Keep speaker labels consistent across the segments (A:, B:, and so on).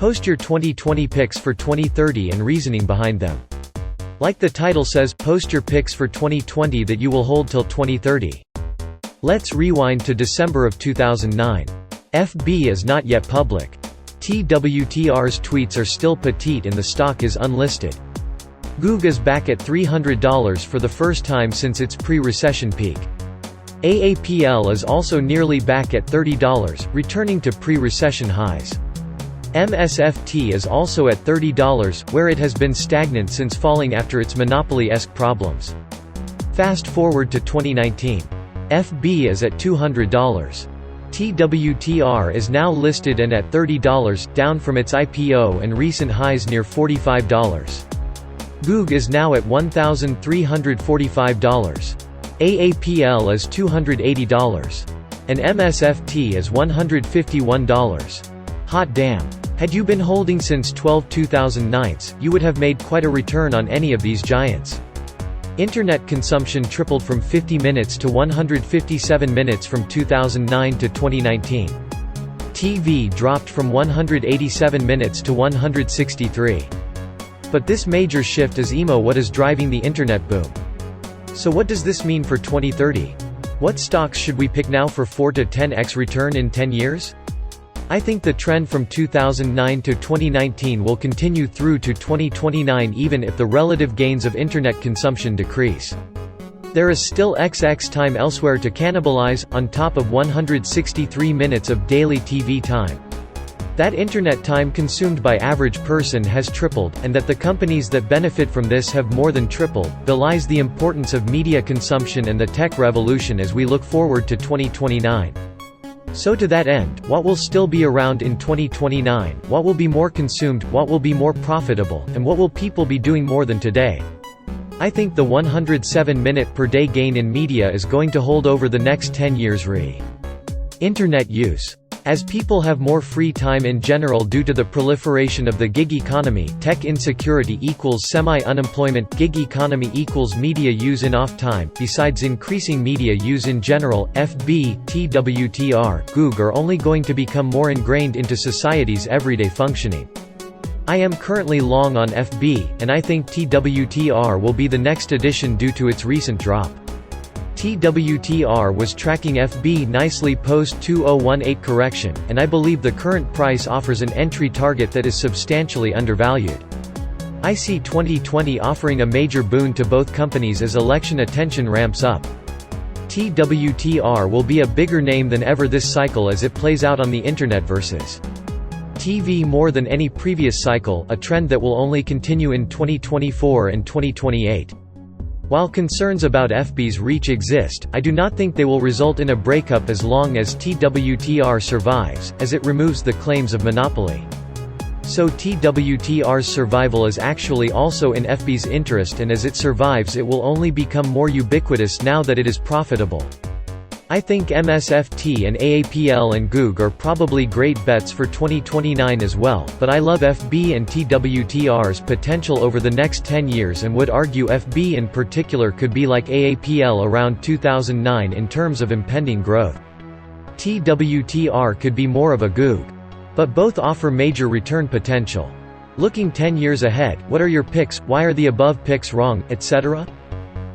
A: Post your 2020 picks for 2030 and reasoning behind them. Like the title says, post your picks for 2020 that you will hold till 2030. Let's rewind to December of 2009. FB is not yet public. TWTR's tweets are still petite and the stock is unlisted. Goog is back at $300 for the first time since its pre-recession peak. AAPL is also nearly back at $30, returning to pre-recession highs. MSFT is also at $30, where it has been stagnant since falling after its monopoly-esque problems. Fast forward to 2019. FB is at $200. TWTR is now listed and at $30, down from its IPO and recent highs near $45. Goog is now at $1,345. AAPL is $280. And MSFT is $151. Hot damn. Had you been holding since 2009, you would have made quite a return on any of these giants. Internet consumption tripled from 50 minutes to 157 minutes from 2009 to 2019. TV dropped from 187 minutes to 163. But this major shift is what is driving the internet boom. So what does this mean for 2030? What stocks should we pick now for 4 to 10x return in 10 years? I think the trend from 2009 to 2019 will continue through to 2029 even if the relative gains of internet consumption decrease. There is still XX time elsewhere to cannibalize, on top of 163 minutes of daily TV time. That internet time consumed by average person has tripled, and that the companies that benefit from this have more than tripled, belies the importance of media consumption and the tech revolution as we look forward to 2029. So to that end, what will still be around in 2029, what will be more consumed, what will be more profitable, and what will people be doing more than today? I think the 107-minute per day gain in media is going to hold over the next 10 years. Internet use. As people have more free time in general due to the proliferation of the gig economy, tech insecurity equals semi-unemployment, gig economy equals media use in off time. Besides increasing media use in general, FB, TWTR, Goog are only going to become more ingrained into society's everyday functioning. I am currently long on FB, and I think TWTR will be the next addition due to its recent drop. TWTR was tracking FB nicely post-2018 correction, and I believe the current price offers an entry target that is substantially undervalued. I see 2020 offering a major boon to both companies as election attention ramps up. TWTR will be a bigger name than ever this cycle as it plays out on the internet versus TV more than any previous cycle, a trend that will only continue in 2024 and 2028. While concerns about FB's reach exist, I do not think they will result in a breakup as long as TWTR survives, as it removes the claims of monopoly. So TWTR's survival is actually also in FB's interest, and as it survives it will only become more ubiquitous now that it is profitable. I think MSFT and AAPL and Goog are probably great bets for 2029 as well, but I love FB and TWTR's potential over the next 10 years and would argue FB in particular could be like AAPL around 2009 in terms of impending growth. TWTR could be more of a Goog. But both offer major return potential. Looking 10 years ahead, what are your picks, why are the above picks wrong, etc.?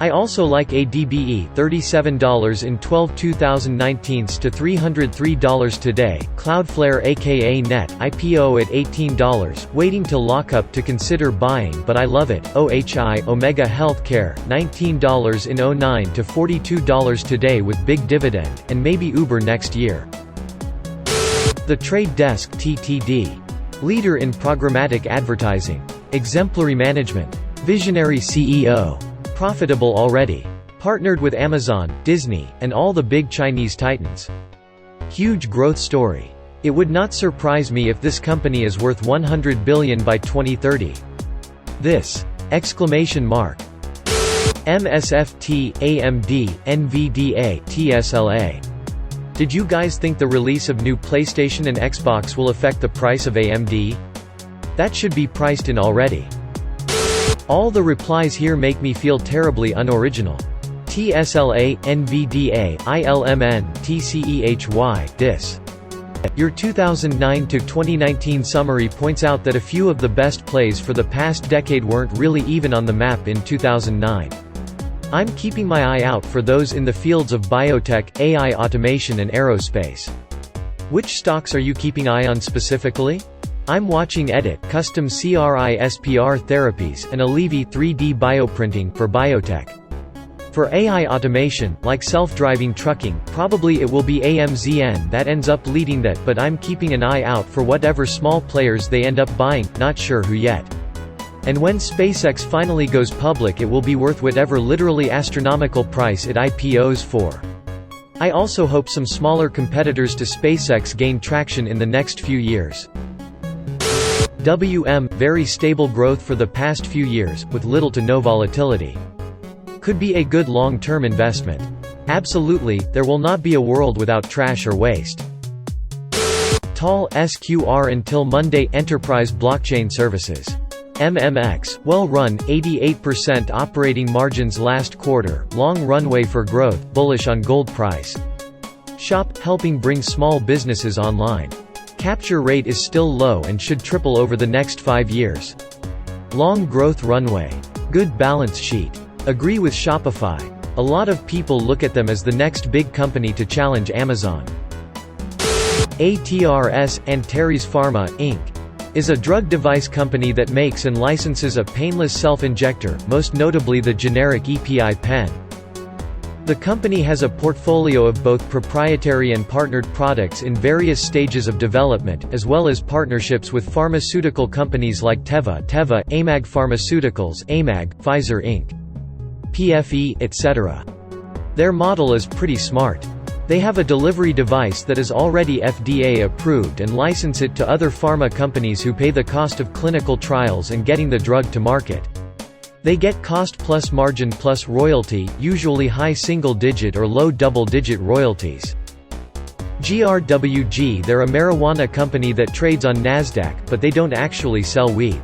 A: I also like ADBE, $37 in 2019 to $303 today, Cloudflare aka Net, IPO at $18, waiting to lock up to consider buying but I love it, OHI, Omega Healthcare, $19 in 09 to $42 today with big dividend, and maybe Uber next year. The Trade Desk TTD. Leader in programmatic advertising. Exemplary management. Visionary CEO. Profitable already. Partnered with Amazon, Disney, and all the big Chinese titans. Huge growth story. It would not surprise me if this company is worth $100 billion by 2030. This! MSFT, AMD, NVDA, TSLA. Did you guys think the release of new PlayStation and Xbox will affect the price of AMD? That should be priced in already. All the replies here make me feel terribly unoriginal. TSLA, NVDA, ILMN, TCEHY, DIS. Your 2009 to 2019 summary points out that a few of the best plays for the past decade weren't really even on the map in 2009. I'm keeping my eye out for those in the fields of biotech, AI automation and aerospace. Which stocks are you keeping eye on specifically? I'm watching Edit, Custom CRISPR Therapies, and Allevi 3D Bioprinting for biotech. For AI automation, like self-driving trucking, probably it will be AMZN that ends up leading that, but I'm keeping an eye out for whatever small players they end up buying, not sure who yet. And when SpaceX finally goes public, it will be worth whatever literally astronomical price it IPOs for. I also hope some smaller competitors to SpaceX gain traction in the next few years. WM, very stable growth for the past few years, with little to no volatility. Could be a good long-term investment. Absolutely, there will not be a world without trash or waste. TAL SQR until Monday Enterprise Blockchain Services. MMX, well-run, 88% operating margins last quarter, long runway for growth, bullish on gold price. SHOP, helping bring small businesses online. Capture rate is still low and should triple over the next 5 years. Long growth runway. Good balance sheet. Agree with Shopify. A lot of people look at them as the next big company to challenge Amazon. ATRS, Antares Pharma, Inc. is a drug device company that makes and licenses a painless self-injector, most notably the generic EPI pen. The company has a portfolio of both proprietary and partnered products in various stages of development, as well as partnerships with pharmaceutical companies like Teva, AMAG Pharmaceuticals, AMAG, Pfizer Inc., PFE, etc. Their model is pretty smart. They have a delivery device that is already FDA approved and license it to other pharma companies who pay the cost of clinical trials and getting the drug to market. They get cost plus margin plus royalty, usually high single-digit or low double-digit royalties. GRWG, they're a marijuana company that trades on Nasdaq, but they don't actually sell weed.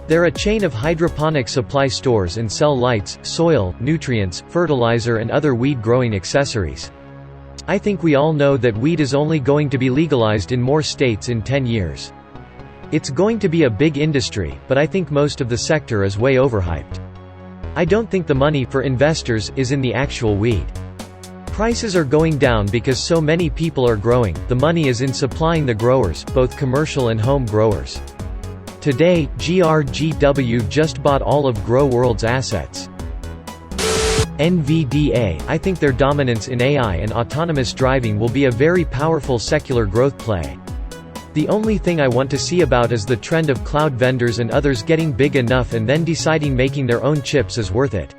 A: They're a chain of hydroponic supply stores and sell lights, soil, nutrients, fertilizer and other weed-growing accessories. I think we all know that weed is only going to be legalized in more states in 10 years. It's going to be a big industry, but I think most of the sector is way overhyped. I don't think the money for investors is in the actual weed. Prices are going down because so many people are growing, the money is in supplying the growers, both commercial and home growers. Today, GRGW just bought all of Grow World's assets. NVDA, I think their dominance in AI and autonomous driving will be a very powerful secular growth play. The only thing I want to see about is the trend of cloud vendors and others getting big enough and then deciding making their own chips is worth it.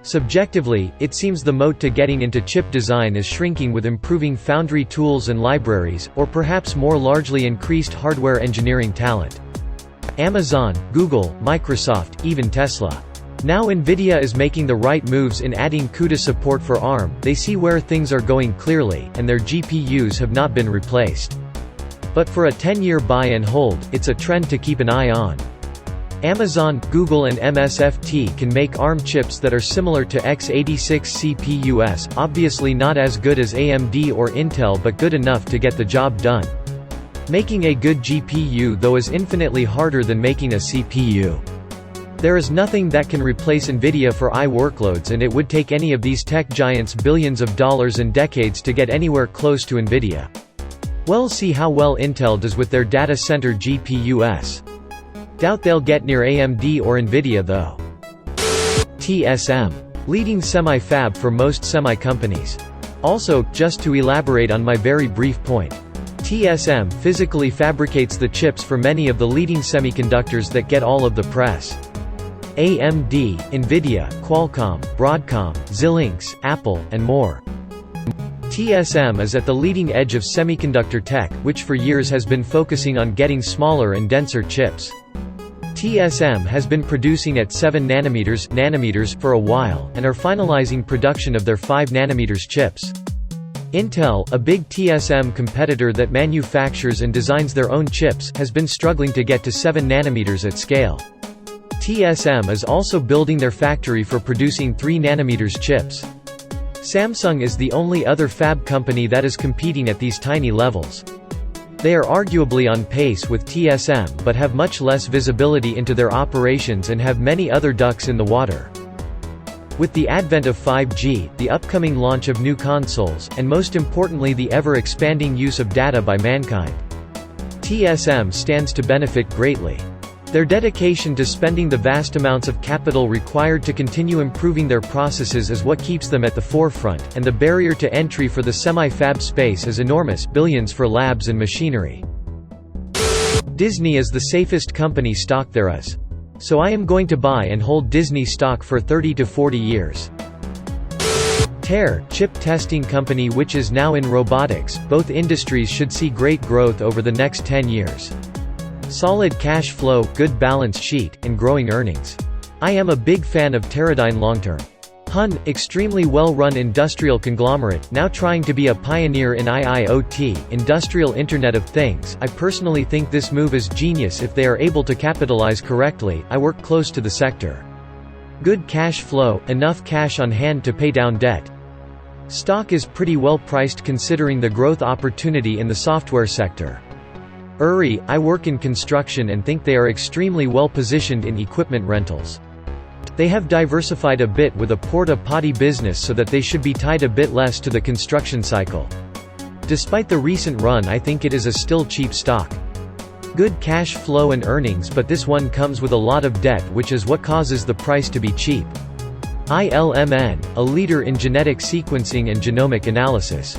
A: Subjectively, it seems the moat to getting into chip design is shrinking with improving foundry tools and libraries, or perhaps more largely increased hardware engineering talent. Amazon, Google, Microsoft, even Tesla. Now Nvidia is making the right moves in adding CUDA support for ARM, they see where things are going clearly, and their GPUs have not been replaced. But for a 10-year buy and hold, it's a trend to keep an eye on. Amazon, Google and MSFT can make ARM chips that are similar to x86 CPUs, obviously not as good as AMD or Intel but good enough to get the job done. Making a good GPU though is infinitely harder than making a CPU. There is nothing that can replace Nvidia for AI workloads, and it would take any of these tech giants billions of dollars and decades to get anywhere close to Nvidia. We'll see how well Intel does with their data center GPUs. Doubt they'll get near AMD or Nvidia though. TSM. Leading semi-fab for most semi-companies. Also, just to elaborate on my very brief point, TSM physically fabricates the chips for many of the leading semiconductors that get all of the press. AMD, Nvidia, Qualcomm, Broadcom, Xilinx, Apple, and more. TSM is at the leading edge of semiconductor tech, which for years has been focusing on getting smaller and denser chips. TSM has been producing at 7 nanometers for a while, and are finalizing production of their 5 nanometers chips. Intel, a big TSM competitor that manufactures and designs their own chips, has been struggling to get to 7 nanometers at scale. TSM is also building their factory for producing 3 nanometers chips. Samsung is the only other fab company that is competing at these tiny levels. They are arguably on pace with TSM but have much less visibility into their operations and have many other ducks in the water. With the advent of 5G, the upcoming launch of new consoles, and most importantly the ever-expanding use of data by mankind, TSM stands to benefit greatly. Their dedication to spending the vast amounts of capital required to continue improving their processes is what keeps them at the forefront, and the barrier to entry for the semi-fab space is enormous, billions for labs and machinery. Disney is the safest company stock there is. So I am going to buy and hold Disney stock for 30 to 40 years. TER, chip testing company which is now in robotics, both industries should see great growth over the next 10 years. Solid cash flow, good balance sheet, and growing earnings. I am a big fan of Teradyne long-term. HUN, extremely well-run industrial conglomerate, now trying to be a pioneer in IIoT, Industrial Internet of Things. I personally think this move is genius if they are able to capitalize correctly. I work close to the sector. Good cash flow, enough cash on hand to pay down debt. Stock is pretty well priced considering the growth opportunity in the software sector. URI, I work in construction and think they are extremely well positioned in equipment rentals. They have diversified a bit with a porta-potty business so that they should be tied a bit less to the construction cycle. Despite the recent run, I think it is a still cheap stock. Good cash flow and earnings, but this one comes with a lot of debt, which is what causes the price to be cheap. ILMN, a leader in genetic sequencing and genomic analysis.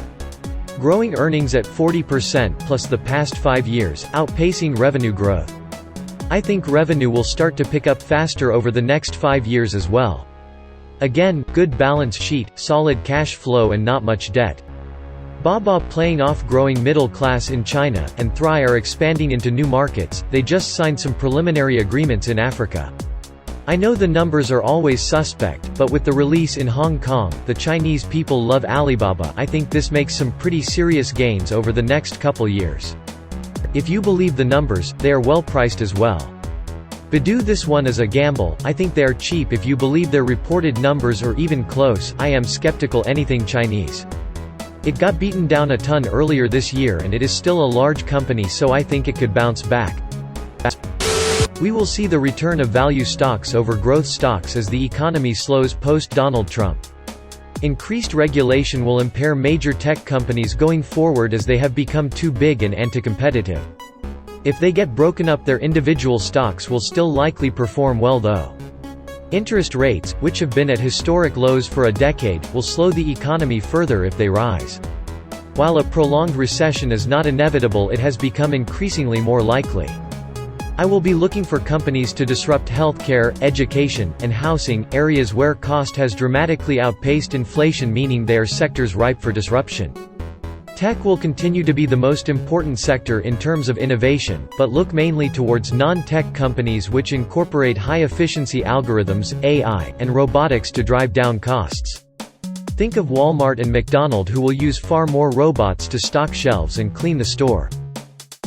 A: Growing earnings at 40% plus the past 5 years, outpacing revenue growth. I think revenue will start to pick up faster over the next 5 years as well. Again, good balance sheet, solid cash flow and not much debt. Baba playing off growing middle class in China, and Thry are expanding into new markets. They just signed some preliminary agreements in Africa. I know the numbers are always suspect, but with the release in Hong Kong, the Chinese people love Alibaba. I think this makes some pretty serious gains over the next couple years. If you believe the numbers, they are well priced as well. Baidu, this one is a gamble. I think they are cheap if you believe their reported numbers or even close. I am skeptical anything Chinese. It got beaten down a ton earlier this year and it is still a large company, so I think it could bounce back. We will see the return of value stocks over growth stocks as the economy slows post-Donald Trump. Increased regulation will impair major tech companies going forward as they have become too big and anti-competitive. If they get broken up, their individual stocks will still likely perform well though. Interest rates, which have been at historic lows for a decade, will slow the economy further if they rise. While a prolonged recession is not inevitable, it has become increasingly more likely. I will be looking for companies to disrupt healthcare, education, and housing, areas where cost has dramatically outpaced inflation, meaning they are sectors ripe for disruption. Tech will continue to be the most important sector in terms of innovation, but look mainly towards non-tech companies which incorporate high-efficiency algorithms, AI, and robotics to drive down costs. Think of Walmart and McDonald's, who will use far more robots to stock shelves and clean the store.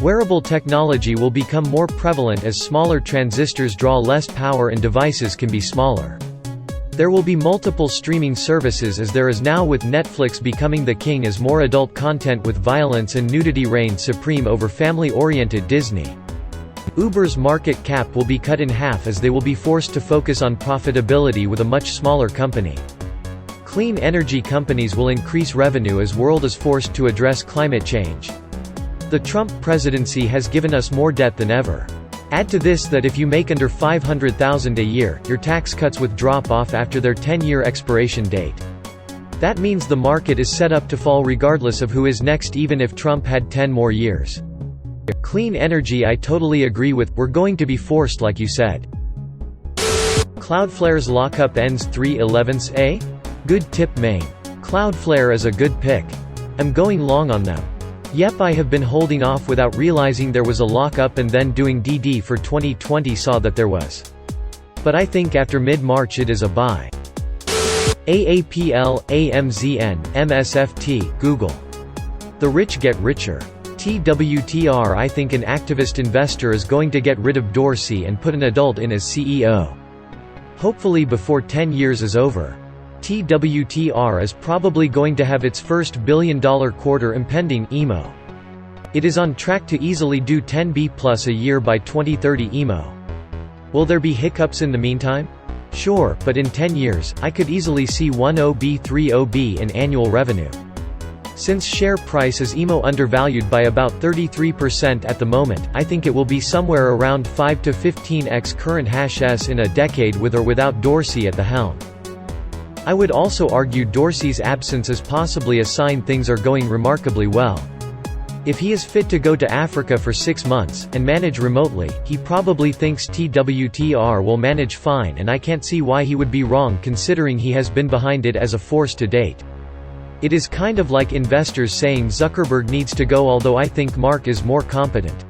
A: Wearable technology will become more prevalent as smaller transistors draw less power and devices can be smaller. There will be multiple streaming services as there is now, with Netflix becoming the king as more adult content with violence and nudity reigns supreme over family-oriented Disney. Uber's market cap will be cut in half as they will be forced to focus on profitability with a much smaller company. Clean energy companies will increase revenue as world is forced to address climate change. The Trump presidency has given us more debt than ever. Add to this that if you make under $500,000 a year, your tax cuts would drop off after their 10-year expiration date. That means the market is set up to fall regardless of who is next, even if Trump had 10 more years. Clean energy, I totally agree with, we're going to be forced like you said. Cloudflare's lockup ends 3/11. Good tip, Maine. Cloudflare is a good pick. I'm going long on them. Yep, I have been holding off without realizing there was a lockup, and then doing DD for 2020 saw that there was. But I think after mid-March it is a buy. AAPL, AMZN, MSFT, Google. The rich get richer. TWTR, I think an activist investor is going to get rid of Dorsey and put an adult in as CEO. Hopefully before 10 years is over. TWTR is probably going to have its first billion-dollar quarter impending. Emo. It is on track to easily do 10B plus a year by 2030 emo. Will there be hiccups in the meantime? Sure, but in 10 years, I could easily see 10B 30B in annual revenue. Since share price is emo undervalued by about 33% at the moment, I think it will be somewhere around 5 to 15x current #s in a decade with or without Dorsey at the helm. I would also argue Dorsey's absence is possibly a sign things are going remarkably well. If he is fit to go to Africa for 6 months, and manage remotely, he probably thinks TWTR will manage fine, and I can't see why he would be wrong considering he has been behind it as a force to date. It is kind of like investors saying Zuckerberg needs to go, although I think Mark is more competent.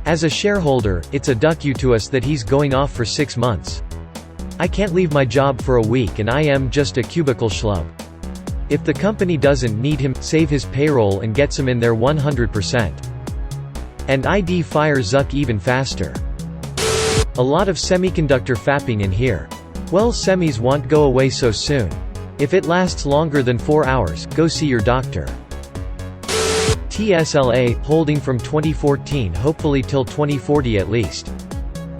A: As a shareholder, it's a duck you to us that he's going off for 6 months. I can't leave my job for a week and I am just a cubicle schlub. If the company doesn't need him, save his payroll and gets him in there 100%. And I'd fire Zuck even faster. A lot of semiconductor fapping in here. Well, semis won't go away so soon. If it lasts longer than 4 hours, go see your doctor. TSLA, holding from 2014 hopefully till 2040 at least.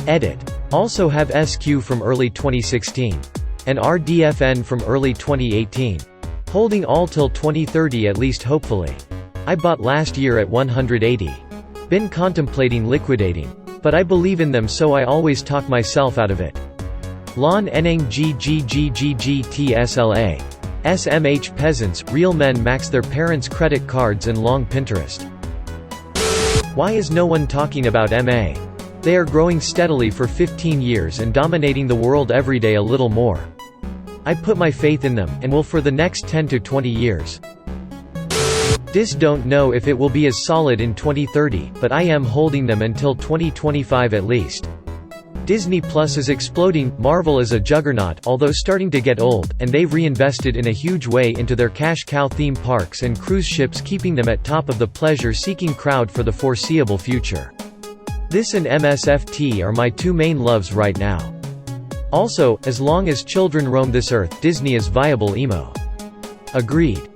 A: Edit. Also have SQ from early 2016. And RDFN from early 2018. Holding all till 2030 at least hopefully. I bought last year at 180. Been contemplating liquidating. But I believe in them, so I always talk myself out of it. Lon Eneng GGGGGTSLA. SMH peasants, real men max their parents' credit cards and long Pinterest. Why is no one talking about MA? They are growing steadily for 15 years and dominating the world every day a little more. I put my faith in them, and will for the next 10 to 20 years. Dis don't know if it will be as solid in 2030, but I am holding them until 2025 at least. Disney Plus is exploding, Marvel is a juggernaut, although starting to get old, and they've reinvested in a huge way into their cash cow theme parks and cruise ships, keeping them at top of the pleasure-seeking crowd for the foreseeable future. This and MSFT are my two main loves right now. Also, as long as children roam this earth, Disney is viable emo. Agreed.